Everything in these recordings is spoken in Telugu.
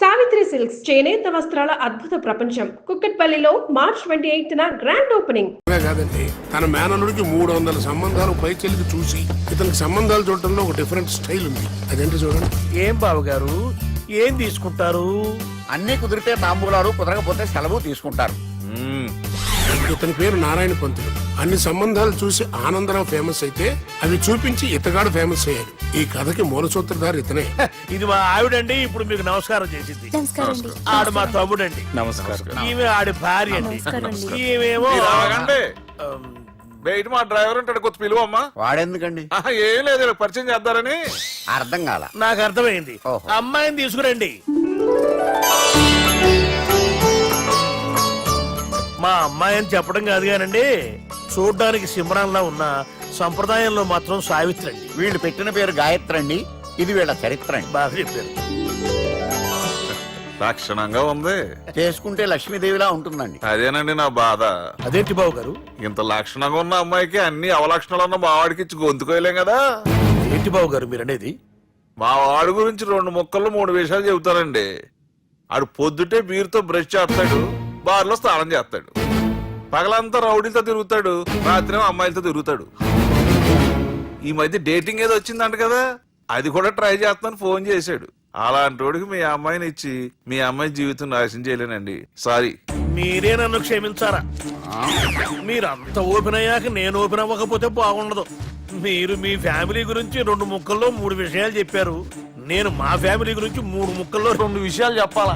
సావిత్రి సిల్క్స్ చేనేత వస్త్రాల అద్భుత ప్రపంచం. కుక్కట్పల్లిలో March 28న గ్రాండ్ ఓపెనింగ్. కాదండి, తన మేనల్లుడికి 300 సంబంధాలు పై చెల్లికి చూసి ఇతనికి సంబంధాలు చూడటంలో ఒక డిఫరెంట్ స్టైల్ ఉంది. అదేంటి చూడండి. ఏం బావగారు, ఏం తీసుకుంటారు? అన్ని కుదిరితే తాంబూలాలు, కుదరకపోతే సెలవు తీసుకుంటారు. ఇతని పేరు నారాయణ పంతులు. అన్ని సంబంధాలు చూసి ఆనందరావు ఫేమస్ అయితే అవి చూపించి ఇతగాడు ఫేమస్ అయ్యాడు. ఈ కథకి మూల సూత్రధారి ఇతనే. ఇది మా ఆవిడండి, ఇప్పుడు మీకు నమస్కారం చేసింది. ఆడు మా తమ్ముడండి. నమస్కారం. ఈమె ఆడి భార్య అండి. ఈమెమో బయట మా డ్రైవర్ ఉంటాడు, కొత్త పిలువమ్మా. వాడెందుకండి? ఏం లేదు, పరిచయం చేద్దారని. అర్థం కాల. నాకు అర్థమైంది. అమ్మాయిని తీసుకురండి. మా అమ్మాయి అని చెప్పడం కాదు కానండి, చూడ్డానికి సింహరాన్లా ఉన్న సంప్రదాయంలో మాత్రం సావిత్రి అండి. వీళ్ళు పెట్టిన పేరు గాయత్రి అండి. ఇది వీళ్ళ చరిత్ర అండి. బాగా చెప్పారు. లక్షణంగా ఉంది. చేసుకుంటే లక్ష్మీదేవిలా ఉంటుందండి. అదేనండి నా బాధ. అదేంటి బాబు గారు? ఇంత లక్షణంగా ఉన్న అమ్మాయికి అన్ని అవలక్షణాలు ఉన్న మా వాడికి ఇచ్చి గొంతుకోయలేం కదా. ఏంటి బాబు గారు మీరు అనేది? మా వాడి గురించి 2 ముక్కల్లో 3 విషయాలు చెబుతారండి. ఆడు పొద్దుటే బీరుతో బ్రష్ చేస్తాడు, బార్లో స్నానం చేస్తాడు, పగలంతా రౌడీలతో తిరుగుతాడు, రాత్రి అమ్మాయిలతో తిరుగుతాడు. ఈ మధ్య డేటింగ్ ఏదో వచ్చిందంట కదా, అది కూడా ట్రై చేస్తాను ఫోన్ చేశాడు. అలాంటి వాడికి మీ అమ్మాయిని ఇచ్చి మీ అమ్మాయి జీవితం నాశనం చేయలేనండి. సారీ. మీరే నన్ను క్షమించారా? మీరంత ఓపెన్ అయ్యాక నేను ఓపెన్ అవ్వకపోతే బాగుండదు. మీరు మీ ఫ్యామిలీ గురించి 2 ముక్కల్లో 3 విషయాలు చెప్పారు. నేను మా ఫ్యామిలీ గురించి 3 ముక్కల్లో 2 విషయాలు చెప్పాలా?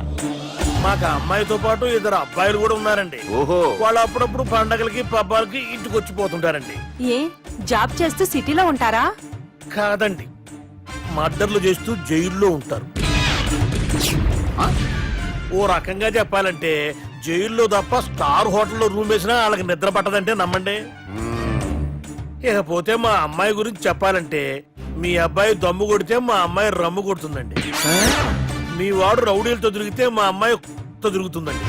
మాకు అమ్మాయితో పాటు 2 అబ్బాయిలు కూడా ఉన్నారండి. ఓహో. వాళ్ళు అప్పుడప్పుడు పండగలకి పబ్బాలకి ఇంటికి వచ్చిపోతుంటారండి. ఏ జాబ్ చేస్తూ సిటీలో ఉంటారా? కాదండి, మర్డర్లు చేస్తూ జైల్లో ఉంటారు. ఓ రకంగా చెప్పాలంటే జైల్లో తప్ప స్టార్ హోటల్లో రూమ్ వేసినా వాళ్ళకి నిద్ర పట్టదంటే నమ్మండి. ఇకపోతే మా అమ్మాయి గురించి చెప్పాలంటే మీ అబ్బాయి దమ్ము కొడితే మా అమ్మాయి రమ్ము కొడుతుందండి. మీ వాడు రౌడీలతో తిరిగితే మా అమ్మాయి తో తిరుగుతుందండి.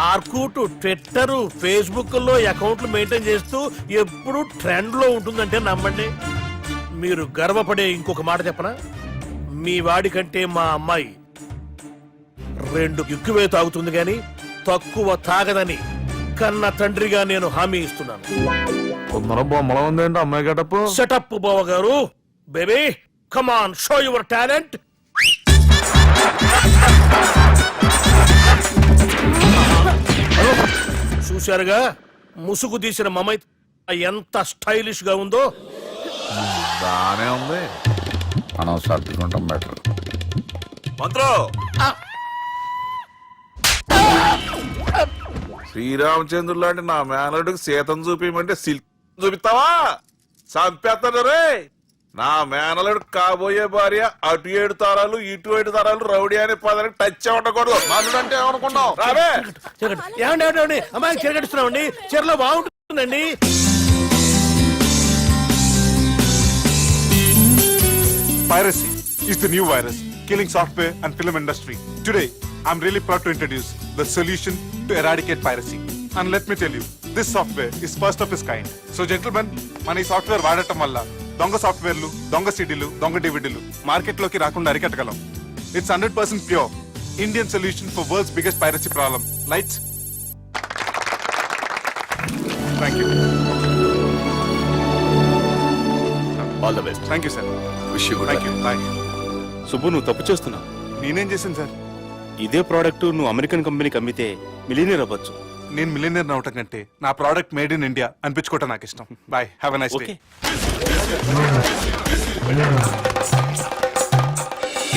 ఆర్కూట్, ట్విట్టర్, ఫేస్బుక్ లో అకౌంట్లు మెయింటైన్ చేస్తూ ఎప్పుడు ట్రెండ్ లో ఉంటుందంటే నమ్మండి. మీరు గర్వపడే ఇంకొక మాట చెప్పనా? మీ వాడి కంటే మా అమ్మాయి 2 ఎక్కువే తాగుతుంది గాని తక్కువ తాగదని కన్న తండ్రిగా నేను హామీ ఇస్తున్నాను. బొమ్మలా ఉందండి అమ్మాయి గడప. సెటప్ బావ గారు. Baby come on, show your talent. చూశారుగా ముసుగు తీసిన మమై ఎంత స్టైలిష్ గా ఉందో. బానే ఉంది. మనం సర్దుకుంటాం బెటర్. మంత్రో, శ్రీరామచంద్రుడు లాంటి నా మేనడుకి సీతను చూపించమంటే సిల్క్ చూపిస్తావా? చంపేస్తాడు రే. నా మేనలుడు కాబోయే భార్య అటు 7 తరాలు ఇటు 7 తరాలు రౌడీ అనే పదానికి టచ్ ఉండకూడదు. మనడు అంటే ఏమనుకున్నావు? రావే. ఏమండి అమ్మాయి చెరగడుస్తున్నామండి. చీరలో బాగుంటుందండి. Piracy is the new virus killing software and film industry. Today, I'm really proud to introduce the solution to eradicate piracy. And let me tell you, this software is first of its kind. So gentlemen, మన ఈ సాఫ్ట్వేర్ వాడటం వల్ల దొంగ సాఫ్ట్వేర్లు, దొంగ సీడీలు, దొంగ డివిడీలు మార్కెట్లోకి రాకుండా అరికట్టగలం. It's 100% pure Indian solution for world's biggest piracy problem. Lights. Thank you. All the best. Thank you, sir. Wish you good. Thank you. Bye. Subbu, నువ్వు తప్పు చేస్తున్నావు. నేనేం చేశాను సార్? ఇదే ప్రోడక్ట్ నువ్వు అమెరికన్ కంపెనీకి అమ్మితే మిలియనీర్ అవ్వచ్చు. నేను మిలియనర్ అవటం కంటే నా ప్రోడక్ట్ మేడ్ ఇన్ ఇండియా అనిపించుకోవటం నాకు ఇష్టం. Boy, have a nice day.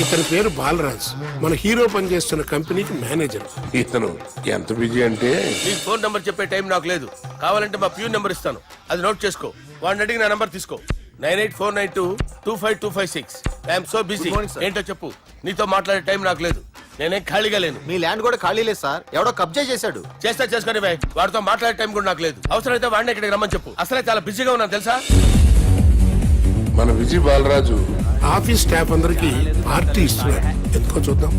ఇతని పేరు బాలరాజ్. మన హీరో పనిచేస్తున్న కంపెనీకి మేనేజర్. ఇతను ఎంత బిజీ అంటే నీ ఫోన్ నంబర్ చెప్పే టైం నాకు లేదు. కావాలంటే మా ప్యూన్ నంబర్ ఇస్తాను, అది నోట్ చేసుకో. వాడిని అడిగి నా నంబర్ తీసుకో. 9849225256. I'm so busy. ఏంటో చెప్పు. నీతో మాట్లాడే టైం నాకు లేదు. నేనేం ఖాళీగా లేను. మీ ల్యాండ్ కూడా ఖాళీ లేదు సార్, ఎవడో కబ్జా చేశాడు. చేస్తా చేసుకుని బాయ్. వాడితో మాట్లాడే టైం కూడా నాకు లేదు. అవసరమైతే వాడిని ఇక్కడికి రమ్మని చెప్పు. అసలే చాలా బిజీగా ఉన్నాను తెలుసా. మన విజయ్ బాలరాజు ఆఫీస్ స్టాఫ్ అందరికి పార్టీ ఇస్తున్నాడు. ఎందుకో చూద్దాం.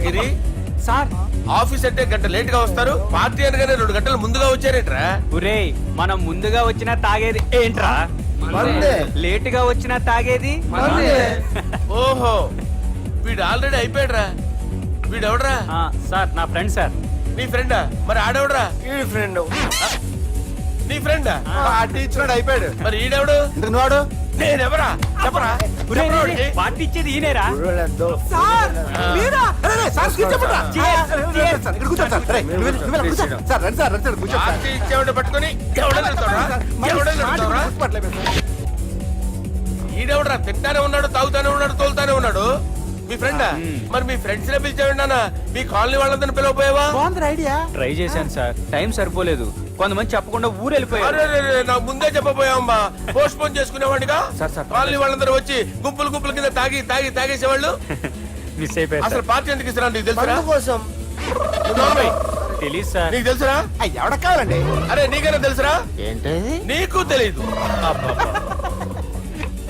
గిరి సార్, ఆఫీస్ అంటే గంట లేట్ గా వస్తారు, పార్టీ అనగానే 2 గంటలు ముందుగా వచ్చారేట్రా? ఒరే, మనం ముందుగా వచ్చినా తాగేది ఏంట్రా? లేట్ గా వచ్చినా తాగేది. ఓహో, వీడు ఆల్రెడీ అయిపోయాడు రా. వీడెవడరా? సార్ నా ఫ్రెండ్ సార్. నీ ఫ్రెండా? మరి ఆడెవడరా? ఈ ఫ్రెండ్ నీ ఫ్రెండా? ఇచ్చినాడు అయిపోయాడు. మరి ఈడెవడు? వాడు నేనెవరా? చెప్పరా? చెప్పరా వాడికి? పార్టీ ఇచ్చేది ఈయనేరా? పార్టీ ఇచ్చేవాడిని పట్టుకొని ఎవడని వెళ్తావురా? ఎవడని వెళ్తావురా? ఈడెవడరా? తింటానే ఉన్నాడు, తాగుతానే ఉన్నాడు, తోలుతానే ఉన్నాడు. మీ ఫ్రెండా? మరి మీ ఫ్రెండ్స్ నే పిలిచేవాడి నాన్న. మీ కాలనీ వాళ్ళందరినీ పిలవపోయావా? ట్రై చేశాను సార్, టైం సరిపోలేదు. కొంతమంది చెప్పకుండా ఊరు వెళ్ళిపోయారు. అరే నాకు ముందే చెప్పపోయావమ్మా. పోస్ట్ పోన్ చేసుకునేవాడిగా. సార్. కాలనీ వాళ్ళందరూ వచ్చి గుంపుల కింద తాగేసేవాళ్ళు. మిస్ అయిపోయారు అసలు సార్. పార్టీ ఎందుకు ఇస్తున్నా నీకు తెలుసురా? కోసం తెలీదు సార్. నీకు తెలుసురా? ఎవడ కావాలండి? అరే నీకైనా తెలుసురా? ఏంటి నీకు తెలీదు.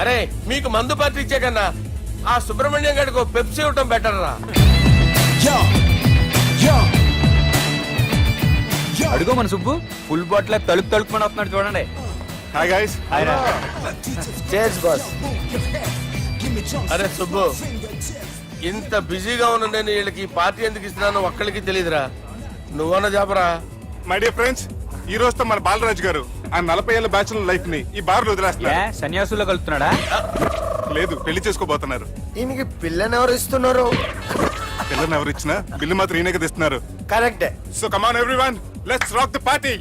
అరే మీకు మందు పార్టీ ఇచ్చే కన్నా ఆ సుబ్రహ్మణ్యం గారికి ఒక పెప్సీ ఇవ్వటం బెటర్ రా. అడుగో మన సుబ్బు ఫుల్ బాటిల్ తలుపుమని వస్తున్నాడు చూడండి. Hi guys. Chairs boss. అరే సుబ్బు, ఇంత బిజీగా ఉన్న నేను వీళ్ళకి ఈ పార్టీ ఎందుకు ఇస్తున్నాను ఒక్కడికి తెలియదురా. నువ్వన్న చెప్పరా. మై డియర్ ఫ్రెండ్స్, ఈ రోజుతో మన బాలరాజు గారు ఆ 40 ఏళ్ల బ్యాచులర్ లైఫ్ ని ఈ బార్ లో వదిలేస్తున్నారు. సన్యాసుల్లో కలుపుతున్నాడా? లేదు, పెళ్లి చేసుకోబోతున్నారు. ఈయనకి పిల్లని ఎవరు ఇస్తున్నారు? పిల్లని ఎవరు ఇచ్చినా బిల్లు మాత్రం ఈయనకి తెస్తున్నారు. కరెక్టే. So come on everyone, let's rock the party.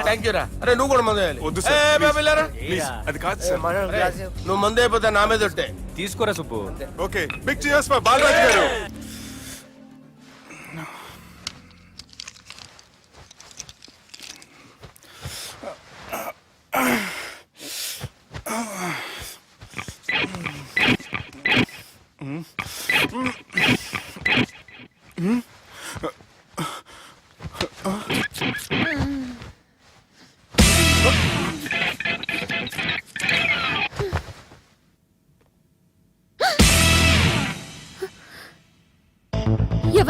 Thank you రా. అరే నువ్వు కూడా మందు వేయాలి. వద్దు ఏ, సార్, బాబు, వెళ్ళారా? ప్లీజ్. అది కాదు సార్. మనం గ్లాస్ నువ్వు మందు అయిపోతే నా మీద ఒట్టే. తీసుకోరా Subbu. Okay, big cheers for Balaraju గారు.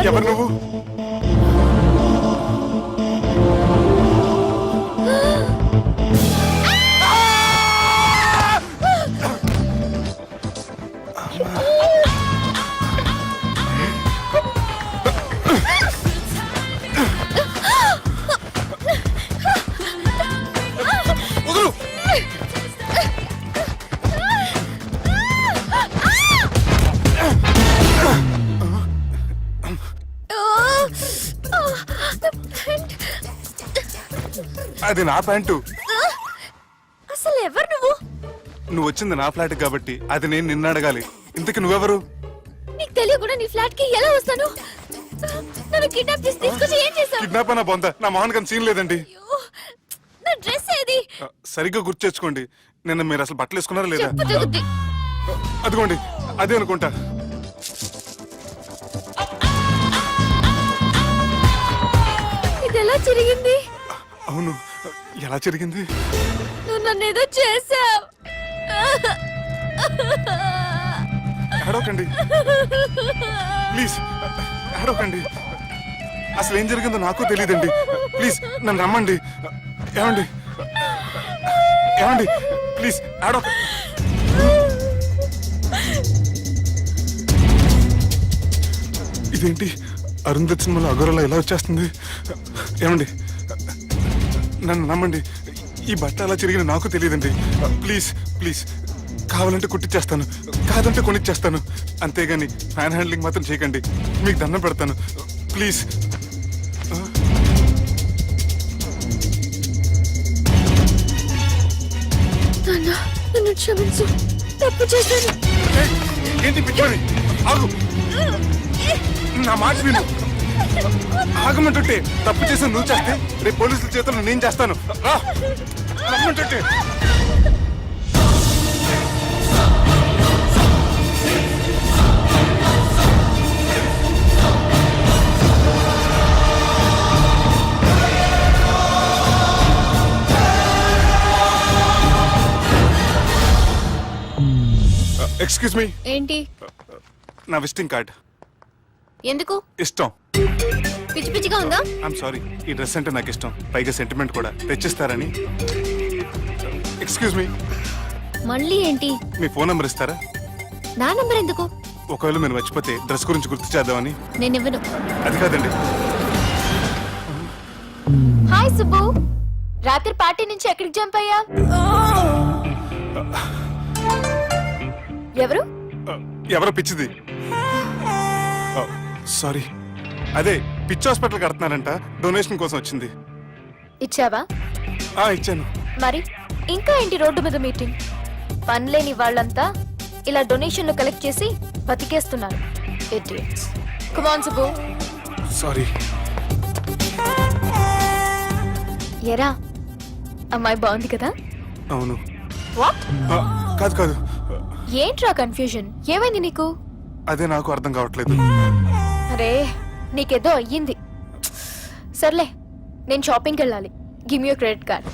ఎవరు నువ్వు? అది నా ప్యాంటు. అసలు ఎవరు నువ్వు? నువ్వు వచ్చింది నా ఫ్లాట్ కాబట్టి అది నేను నిన్ను అడగాలి. ఇంతకు నువ్వెవరు? నీకు తెలియకుండా నీ ఫ్లాట్ కి ఎలా వస్తాను? నన్ను కిడ్నాప్ చేసి తీసుకొచ్చి ఏం చేశావు? కిడ్నాప్ అన్న బొంద, నా మోహన్ గారి సీన్ లేదండి. నా డ్రెస్ ఏది? సరిగ్గా గుర్తు తెచ్చుకోండి. నిన్న మీరు అసలు బట్టలు వేసుకున్నారా లేదా? చెప్పు తెగుద్ది. అదిగోండి, అదే అనుకుంటా. ఇది ఎలా జరిగింది? అవును, ఎలా జరిగింది? నువ్వు నన్ను ఏదో చేసావు. ఏడవకండి ప్లీజ్, ఏడవకండి. అసలు ఏం జరిగిందో నాకు తెలియదండి. ప్లీజ్ నన్ను రమ్మండి. ఏమండి ఏమండి ప్లీజ్ ఏడవ. ఇదేంటి అరుంధతి సినిమాలో అగోరలా ఎలా వచ్చేస్తుంది? ఏమండి నన్ను నమ్మండి, ఈ బట్ట అలా చిరిగిన నాకు తెలియదండి. ప్లీజ్ ప్లీజ్, కావాలంటే కుట్టిచ్చేస్తాను, కాదంటే కొనిచ్చేస్తాను. అంతేగాని ఫ్యాన్ హ్యాండ్లింగ్ మాత్రం చేయకండి, మీకు దండం పెడతాను ప్లీజ్. నన్ను క్షమించు, తప్పు చేశాను. ఏంటి పిచ్చోని? ఆగు, నా మాట విను. ఆగమంటుంటే తప్పు చేసి నువ్వు చేస్తే రేపు పోలీసుల చేతుల్లో నేను చేస్తాను. రా, రమ్మంటుంటే. Excuse me. ఏంటి? నా విజిటింగ్ కార్డ్. ఎందుకు? ఇష్టం. పిచ్చి పిచ్చిగా ఉందా? ఐఎమ్ సారీ, ఈ డ్రెస్ అంటే నాకు ఇష్టం, పైగా సెంటిమెంట్ కూడా. తెచ్చిస్తారని. Excuse me. మళ్ళీ ఏంటి? మీ ఫోన్ నంబర్ ఇస్తారా? నా నంబర్ ఎందుకు? ఒకవేళ మీరు మర్చిపోతే డ్రెస్ గురించి గుర్తు చేద్దామని. నేను ఇవ్వను. అది కాదండి. హాయ్ సుబ్బు, రాత్రి పార్టీ నుంచి ఎక్కడికి జంప్ అయ్యా? ఎవరు? ఎవరో పిచ్చిది. సారీ, అదే పిచ్చి హాస్పిటల్ కడుతున్నారంట, డొనేషన్ కోసం వచ్చింది. ఇచ్చావా? ఇచ్చాను. మరి ఇంకా ఏంటి రోడ్డు మీద మీటింగ్? పనిలేని వాళ్ళంతా ఇలా డొనేషన్లు కలెక్ట్ చేసి బతికేస్తున్నారు. Idiots. Come on, Subbu. Sorry. ఎరా, అమ్మాయి బాగుంది కదా? అవును. వాట్? కాదు కాదు, ఏంట్రా కన్ఫ్యూజన్? ఏమైంది నీకు? అదే నాకు అర్థం కావట్లేదు. అరే, నీకేదో అయ్యింది. సర్లే, నేను షాపింగ్కి వెళ్ళాలి. Give me your credit card.